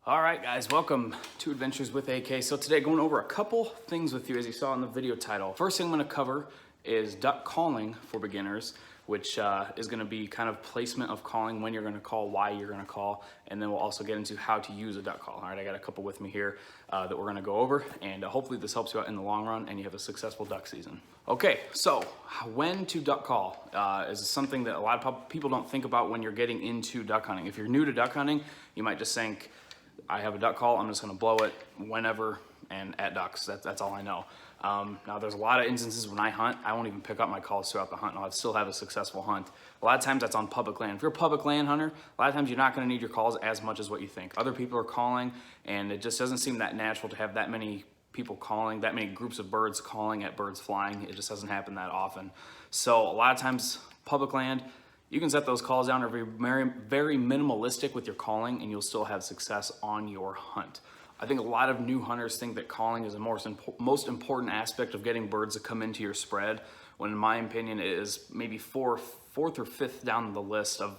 All right, guys, welcome to Adventures with AK. So today, going over a couple things with you, as you saw in the video title. First thing I'm going to cover is duck calling for beginners, which is going to be kind of placement of calling, when you're going to call, why you're going to call, and then we'll also get into how to use a duck call. All right, I got a couple with me here that we're going to go over, and hopefully this helps you out in the long run and you have a successful duck season. Okay, so when to duck call is something that a lot of people don't think about when you're getting into duck hunting. If you're new to duck hunting, you might just think, I have a duck call, I'm just gonna blow it whenever and at ducks. That's all I know. Now there's a lot of instances when I hunt, I won't even pick up my calls throughout the hunt and I'll still have a successful hunt. A lot of times that's on public land. If you're a public land hunter, a lot of times you're not gonna need your calls as much as what you think. Other people are calling and it just doesn't seem that natural to have that many people calling, that many groups of birds calling at birds flying. It just doesn't happen that often. So a lot of times public land, you can set those calls down or be very minimalistic with your calling and you'll still have success on your hunt. I think a lot of new hunters think that calling is the most important aspect of getting birds to come into your spread, when in my opinion it is maybe fourth or fifth down the list of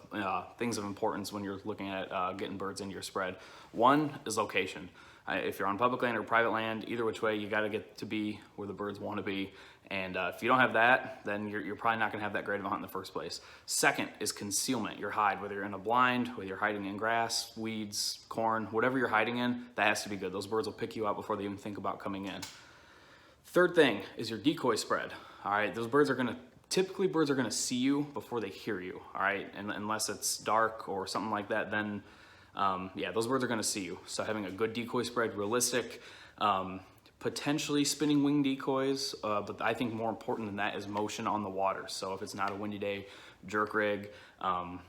things of importance when you're looking at getting birds into your spread. One is location. If you're on public land or private land, either which way, you got to get to be where the birds want to be. And if you don't have that, then you're probably not going to have that great of a hunt in the first place. Second is concealment, your hide, whether you're in a blind, whether you're hiding in grass, weeds, corn, whatever you're hiding in, that has to be good. Those birds will pick you out before they even think about coming in. Third thing is your decoy spread. All right, typically birds are going to see you before they hear you. All right, and unless it's dark or something like that, then yeah, those birds are going to see you. So having a good decoy spread, realistic, potentially spinning wing decoys, but I think more important than that is motion on the water. So if it's not a windy day, jerk rig, one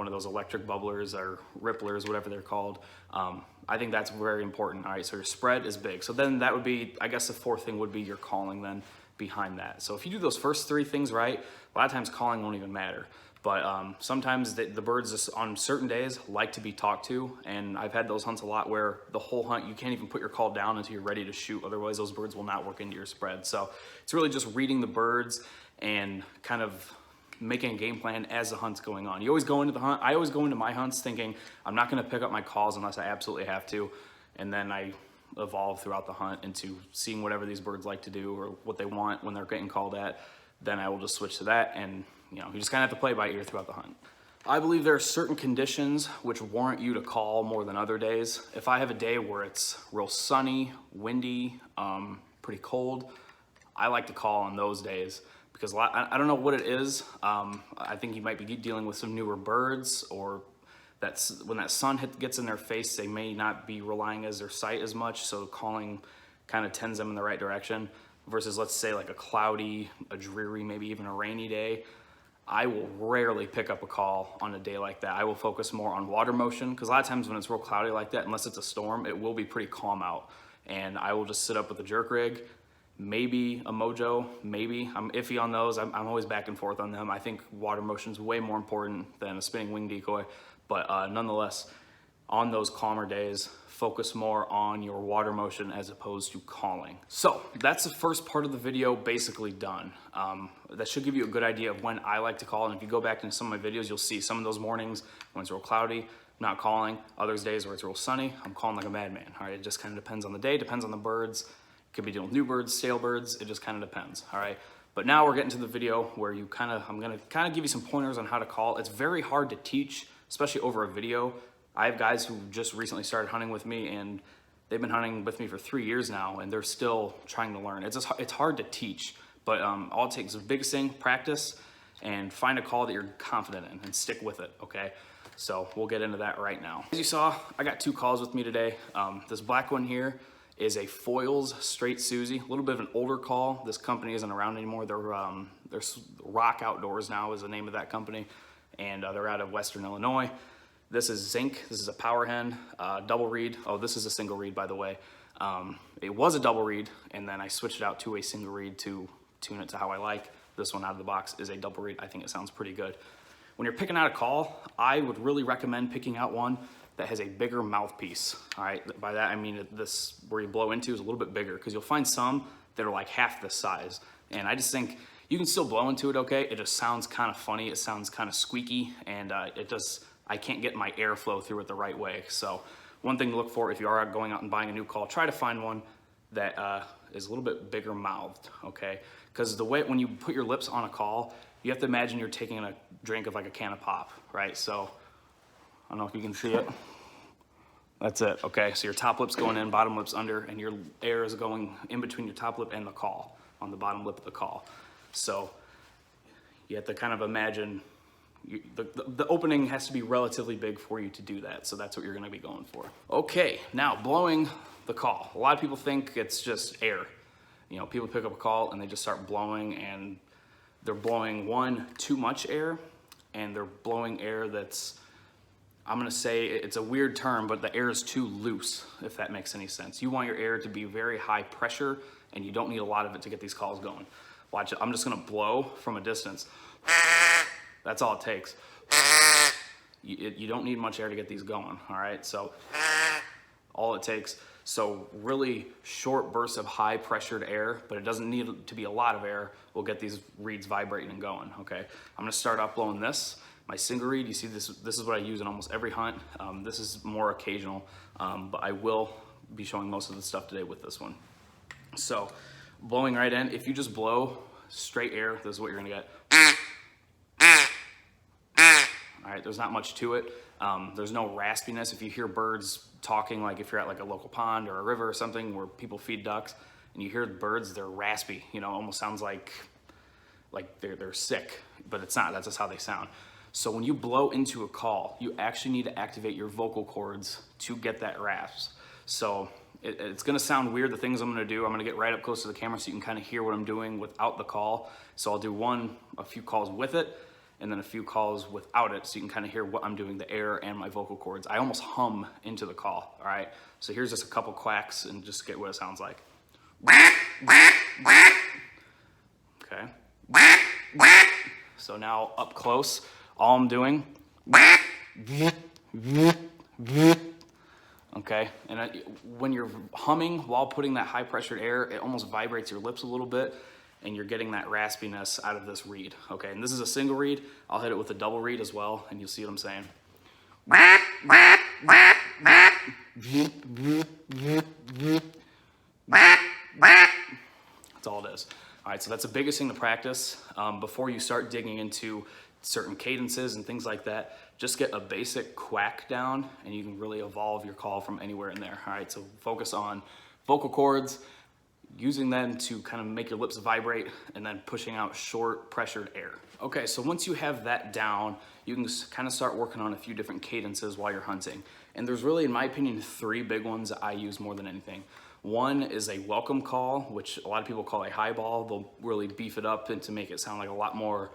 of those electric bubblers or ripplers, whatever they're called. I think that's very important. All right, so your spread is big. So then that would be, I guess the fourth thing would be your calling then behind that. So if you do those first three things right, a lot of times calling won't even matter. But sometimes the birds just on certain days like to be talked to, and I've had those hunts a lot where the whole hunt you can't even put your call down until you're ready to shoot. Otherwise those birds will not work into your spread. So it's really just reading the birds and kind of making a game plan as the hunt's going on. You always go into the hunt. I always go into my hunts thinking I'm not going to pick up my calls unless I absolutely have to, and then I evolve throughout the hunt into seeing whatever these birds like to do or what they want when they're getting called at. Then I will just switch to that, and you just kind of have to play by ear throughout the hunt. I believe there are certain conditions which warrant you to call more than other days. If I have a day where it's real sunny, windy, pretty cold, I like to call on those days because I don't know what it is. I think you might be dealing with some newer birds, or when that sun gets in their face, they may not be relying as their sight as much, so calling kind of tends them in the right direction. Versus, let's say, like a cloudy, a dreary, maybe even a rainy day, I will rarely pick up a call on a day like that. I will focus more on water motion, because a lot of times when it's real cloudy like that, unless it's a storm, it will be pretty calm out. And I will just sit up with a jerk rig, maybe a mojo, maybe. I'm iffy on those. I'm always back and forth on them. I think water motion is way more important than a spinning wing decoy. But nonetheless, on those calmer days, focus more on your water motion as opposed to calling. So that's the first part of the video basically done. That should give you a good idea of when I like to call. And if you go back into some of my videos, you'll see some of those mornings when it's real cloudy, not calling. Others days where it's real sunny, I'm calling like a madman. All right, it just kind of depends on the day, depends on the birds. Could be dealing with new birds, stale birds. It just kind of depends. All right. But now we're getting to the video where I'm gonna kind of give you some pointers on how to call. It's very hard to teach, especially over a video. I have guys who just recently started hunting with me, and they've been hunting with me for 3 years now, and they're still trying to learn. It's hard to teach, but all it takes is the biggest thing, practice, and find a call that you're confident in and stick with it, okay? So we'll get into that right now. As you saw, I got two calls with me today. This black one here is a Foils Straight Susie, a little bit of an older call. This company isn't around anymore. They're Rock Outdoors now is the name of that company, and they're out of Western Illinois. This is zinc. This is a power hen, double reed. Oh, this is a single reed, by the way. It was a double reed, and then I switched it out to a single reed to tune it to how I like. This one out of the box is a double reed. I think it sounds pretty good. When you're picking out a call, I would really recommend picking out one that has a bigger mouthpiece. All right, by that I mean this where you blow into is a little bit bigger, because you'll find some that are like half this size. And I just think you can still blow into it okay. It just sounds kind of funny. It sounds kind of squeaky, and I can't get my airflow through it the right way. So one thing to look for if you are going out and buying a new call, try to find one that is a little bit bigger mouthed, okay? Because the way, when you put your lips on a call, you have to imagine you're taking a drink of like a can of pop, right? So, I don't know if you can see it. That's it, okay? So your top lip's going in, bottom lip's under, and your air is going in between your top lip and the call, on the bottom lip of the call. So you have to kind of imagine, the opening has to be relatively big for you to do that. So that's what you're gonna be going for. Okay, now blowing the call. A lot of people think it's just air. You know, people pick up a call and they just start blowing, and they're blowing too much air, and they're blowing air that's, I'm gonna say it's a weird term, but the air is too loose, if that makes any sense. You want your air to be very high pressure, and you don't need a lot of it to get these calls going. Watch it, I'm just gonna blow from a distance. That's all it takes. You don't need much air to get these going, all right? So, all it takes. So really short bursts of high pressured air, but it doesn't need to be a lot of air, will get these reeds vibrating and going, okay? I'm gonna start off blowing this. My single reed, you see this is what I use in almost every hunt. This is more occasional, but I will be showing most of the stuff today with this one. So, blowing right in, if you just blow straight air, this is what you're gonna get. All right, there's not much to it. There's no raspiness. If you hear birds talking, like if you're at like a local pond or a river or something where people feed ducks, and you hear the birds, they're raspy, you know, almost sounds like they're sick, but it's not, that's just how they sound. So when you blow into a call, you actually need to activate your vocal cords to get that rasp. So it's gonna sound weird, the things I'm gonna do. I'm gonna get right up close to the camera so you can kind of hear what I'm doing without the call. So I'll do a few calls with it, and then a few calls without it, so you can kind of hear what I'm doing, the air and my vocal cords. I almost hum into the call, all right? So here's just a couple quacks and just get what it sounds like. Okay. So now up close, all I'm doing, okay? And when you're humming while putting that high pressured air, it almost vibrates your lips a little bit, and you're getting that raspiness out of this reed, okay? And this is a single reed. I'll hit it with a double reed as well, and you'll see what I'm saying. That's all it is. All right, so that's the biggest thing to practice. Before you start digging into certain cadences and things like that, just get a basic quack down, and you can really evolve your call from anywhere in there. All right, so focus on vocal cords, using them to kind of make your lips vibrate, and then pushing out short pressured air. Okay, so once you have that down, you can kind of start working on a few different cadences while you're hunting. And there's really, in my opinion, 3 big ones that I use more than anything. One is a welcome call, which a lot of people call a high ball. They'll really beef it up and to make it sound like a lot more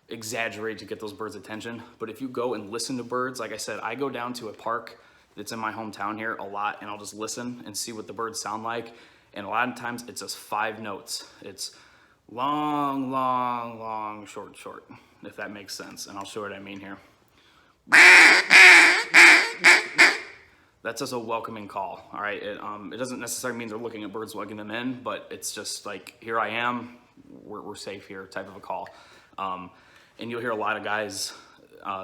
exaggerated to get those birds' attention. But if you go and listen to birds, like I said, I go down to a park that's in my hometown here a lot, and I'll just listen and see what the birds sound like. And a lot of times it's just 5 notes. It's long, long, long, short, short, if that makes sense. And I'll show what I mean here. That's just a welcoming call, all right? It doesn't necessarily mean they're looking at birds, lugging them in, but it's just like, here I am, we're safe here type of a call. And you'll hear a lot of guys,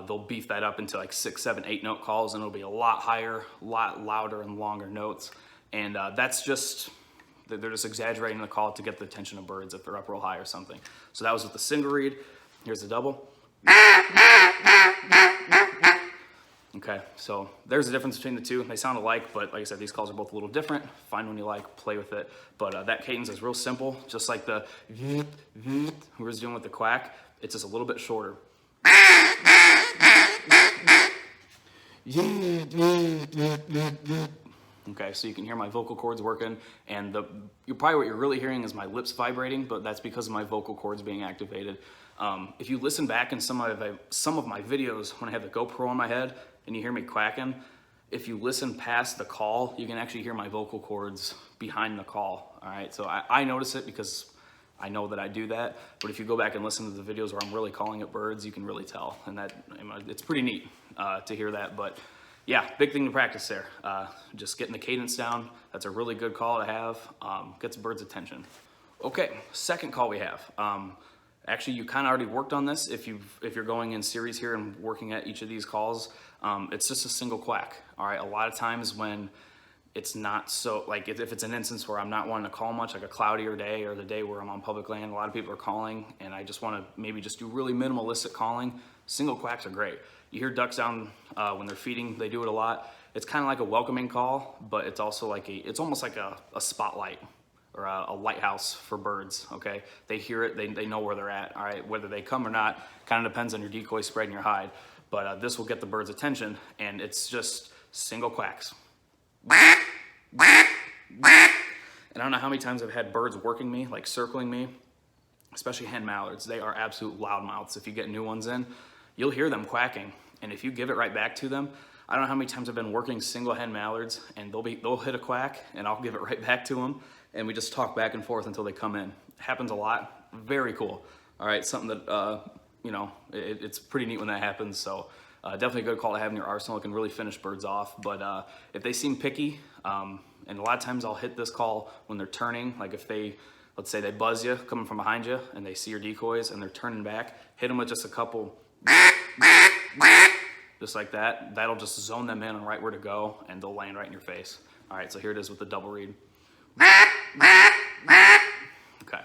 they'll beef that up into like 6, 7, 8 note calls, and it'll be a lot higher, a lot louder and longer notes. And that's just, they're just exaggerating the call to get the attention of birds if they're up real high or something. So that was with the single reed. Here's the double. Okay, so there's the difference between the two. They sound alike, but like I said, these calls are both a little different. Find one you like, play with it. But that cadence is real simple, just like the we was doing with the quack. It's just a little bit shorter. Okay, so you can hear my vocal cords working, and what you're really hearing is my lips vibrating, but that's because of my vocal cords being activated. If you listen back in some of my videos when I have the GoPro on my head and you hear me quacking, if you listen past the call, you can actually hear my vocal cords behind the call, all right? So I notice it because I know that I do that, but if you go back and listen to the videos where I'm really calling at birds, you can really tell, and it's pretty neat to hear that. But yeah, big thing to practice there. Just getting the cadence down. That's a really good call to have. Gets birds' attention. Okay, second call we have. Actually, you kind of already worked on this if you're going in series here and working at each of these calls. It's just a single quack. All right, a lot of times when it's not so, like if it's an instance where I'm not wanting to call much, like a cloudier day or the day where I'm on public land, a lot of people are calling and I just want to maybe just do really minimalistic calling, single quacks are great. You hear ducks down when they're feeding, they do it a lot. It's kind of like a welcoming call, but it's also like it's almost like a spotlight or a lighthouse for birds, okay? They hear it, they know where they're at, all right? Whether they come or not, kind of depends on your decoy spread and your hide, but this will get the bird's attention, and it's just single quacks. And I don't know how many times I've had birds working me, like circling me, especially hen mallards. They are absolute loudmouths. If you get new ones in, you'll hear them quacking, and if you give it right back to them, I don't know how many times I've been working single hen mallards, and they'll hit a quack, and I'll give it right back to them, and we just talk back and forth until they come in. It happens a lot. Very cool. All right, something that you know, it's pretty neat when that happens. So definitely a good call to have in your arsenal. It can really finish birds off. But if they seem picky, and a lot of times I'll hit this call when they're turning. Like if they, let's say they buzz you coming from behind you, and they see your decoys and they're turning back, hit them with just a couple. Just like that. That'll just zone them in on right where to go, and they'll land right in your face. All right, so here it is with the double reed. Okay,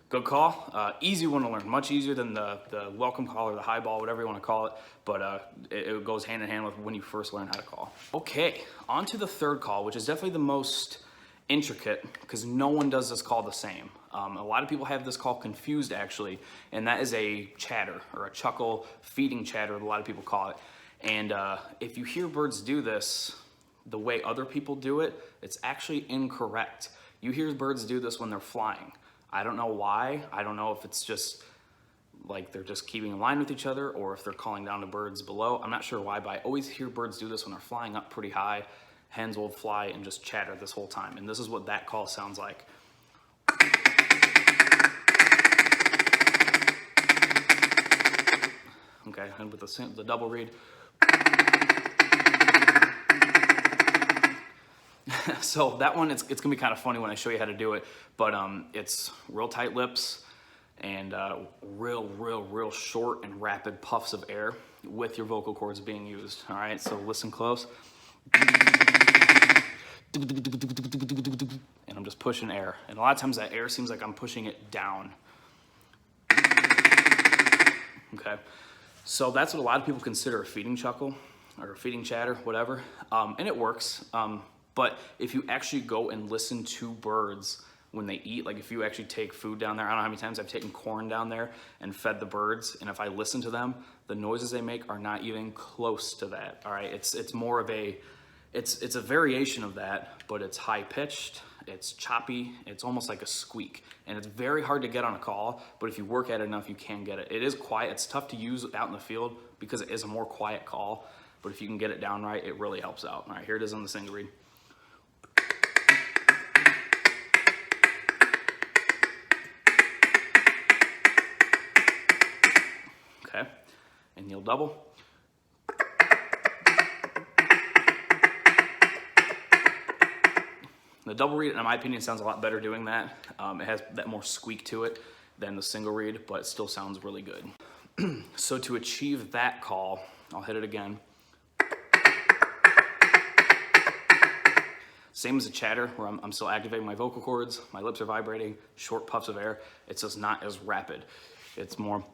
good call. Easy one to learn, much easier than the welcome call or the high ball, whatever you want to call it, but it goes hand in hand with when you first learn how to call. Okay, on to the third call, which is definitely the most intricate because no one does this call the same. A lot of people have this call confused actually, and that is a chatter or a chuckle, feeding chatter, a lot of people call it. And if you hear birds do this the way other people do it, it's actually incorrect. You hear birds do this when they're flying. I don't know why. I don't know if it's just like they're just keeping in line with each other or if they're calling down to birds below. I'm not sure why, but I always hear birds do this when they're flying up pretty high. Hens will fly and just chatter this whole time. And this is what that call sounds like. Okay, and with the double reed. So that one, it's gonna be kind of funny when I show you how to do it, but it's real tight lips and real short and rapid puffs of air with your vocal cords being used. All right, so listen close. And I'm just pushing air. And a lot of times that air seems like I'm pushing it down. Okay, so that's what a lot of people consider a feeding chuckle or a feeding chatter, whatever, and it works. But if you actually go and listen to birds when they eat, like if you actually take food down there, I don't know how many times I've taken corn down there and fed the birds, and if I listen to them, the noises they make are not even close to that, all right? It's more of a, it's a variation of that, but it's high pitched, it's choppy, it's almost like a squeak, and it's very hard to get on a call, but if you work at it enough, you can get it. It is quiet, it's tough to use out in the field because it is a more quiet call, but if you can get it down right, it really helps out. All right, here it is on the single reed. Okay, and you'll double. The double reed, in my opinion, sounds a lot better doing that. It has that more squeak to it than the single reed, but it still sounds really good. So to achieve that call, I'll hit it again. Same as a chatter, where I'm still activating my vocal cords, my lips are vibrating, short puffs of air. It's just not as rapid. It's more,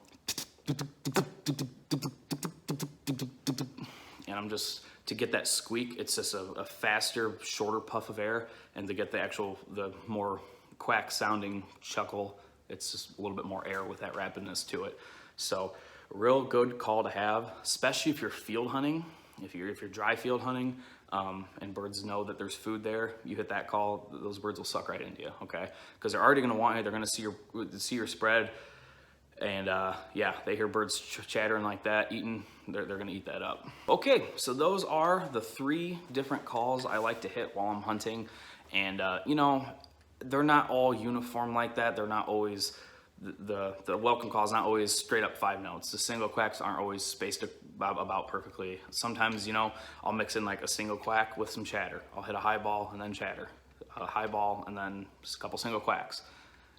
and I'm just, to get that squeak, it's just a faster, shorter puff of air, and to get the more quack sounding chuckle, it's just a little bit more air with that rapidness to it. So real good call to have, especially if you're field hunting, if you're dry field hunting, and birds know that there's food there, you hit that call, those birds will suck right into you, okay? Because they're already gonna want you, they're gonna see your spread, and yeah, they hear birds chattering like that, eating, they're gonna eat that up. Okay, so those are the 3 different calls I like to hit while I'm hunting, and you know, they're not all uniform like that. They're not always, the welcome call is not always straight up 5 notes. The single quacks aren't always spaced about perfectly. Sometimes, you know, I'll mix in like a single quack with some chatter. I'll hit a high ball and then chatter, a high ball and then just a couple single quacks.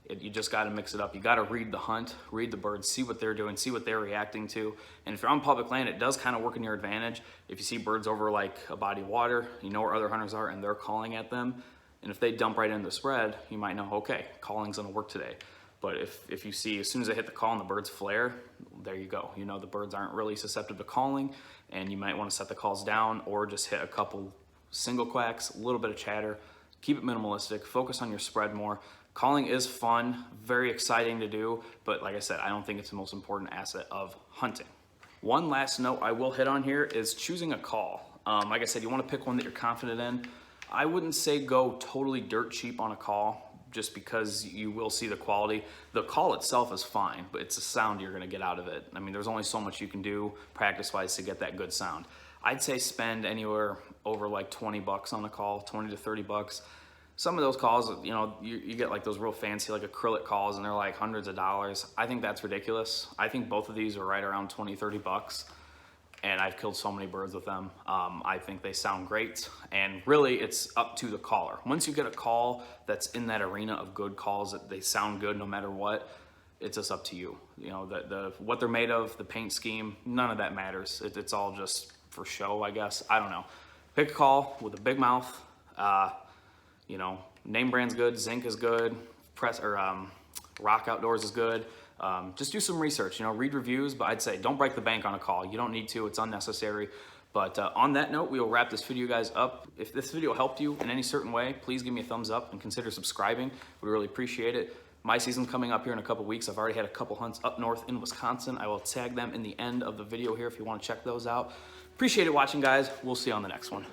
You just got to mix it up. You got to read the hunt, read the birds, see what they're doing, see what they're reacting to. And if you're on public land, it does kind of work in your advantage. If you see birds over like a body of water, you know where other hunters are and they're calling at them. And if they dump right into the spread, you might know, okay, calling's gonna work today. But if you see, as soon as they hit the call and the birds flare, there you go. You know the birds aren't really susceptible to calling, and you might want to set the calls down or just hit a couple single quacks, a little bit of chatter. Keep it minimalistic, focus on your spread more. Calling is fun, very exciting to do, but like I said, I don't think it's the most important asset of hunting. One last note I will hit on here is choosing a call. Like I said, you want to pick one that you're confident in. I wouldn't say go totally dirt cheap on a call, just because you will see the quality. The call itself is fine, but it's the sound you're gonna get out of it. I mean, there's only so much you can do practice-wise to get that good sound. I'd say spend anywhere over like 20 bucks on a call, 20 to 30 bucks. Some of those calls, you know, you get like those real fancy like acrylic calls and they're like hundreds of dollars. I think that's ridiculous. I think both of these are right around 20, 30 bucks. And I've killed so many birds with them. I think they sound great, and really it's up to the caller. Once you get a call that's in that arena of good calls, that they sound good no matter what, it's just up to you. You know, the what they're made of, the paint scheme, none of that matters. It's all just for show, I guess. I don't know. Pick a call with a big mouth. You know, name brand's good, zinc is good, Rock Outdoors is good. Just do some research, you know, read reviews, but I'd say don't break the bank on a call. You don't need to, it's unnecessary. But on that note, we will wrap this video, guys, up. If this video helped you in any certain way, please give me a thumbs up and consider subscribing. We really appreciate it. My season's coming up here in a couple weeks. I've already had a couple hunts up north in Wisconsin. I will tag them in the end of the video here if you want to check those out. Appreciate it watching, guys. We'll see you on the next one.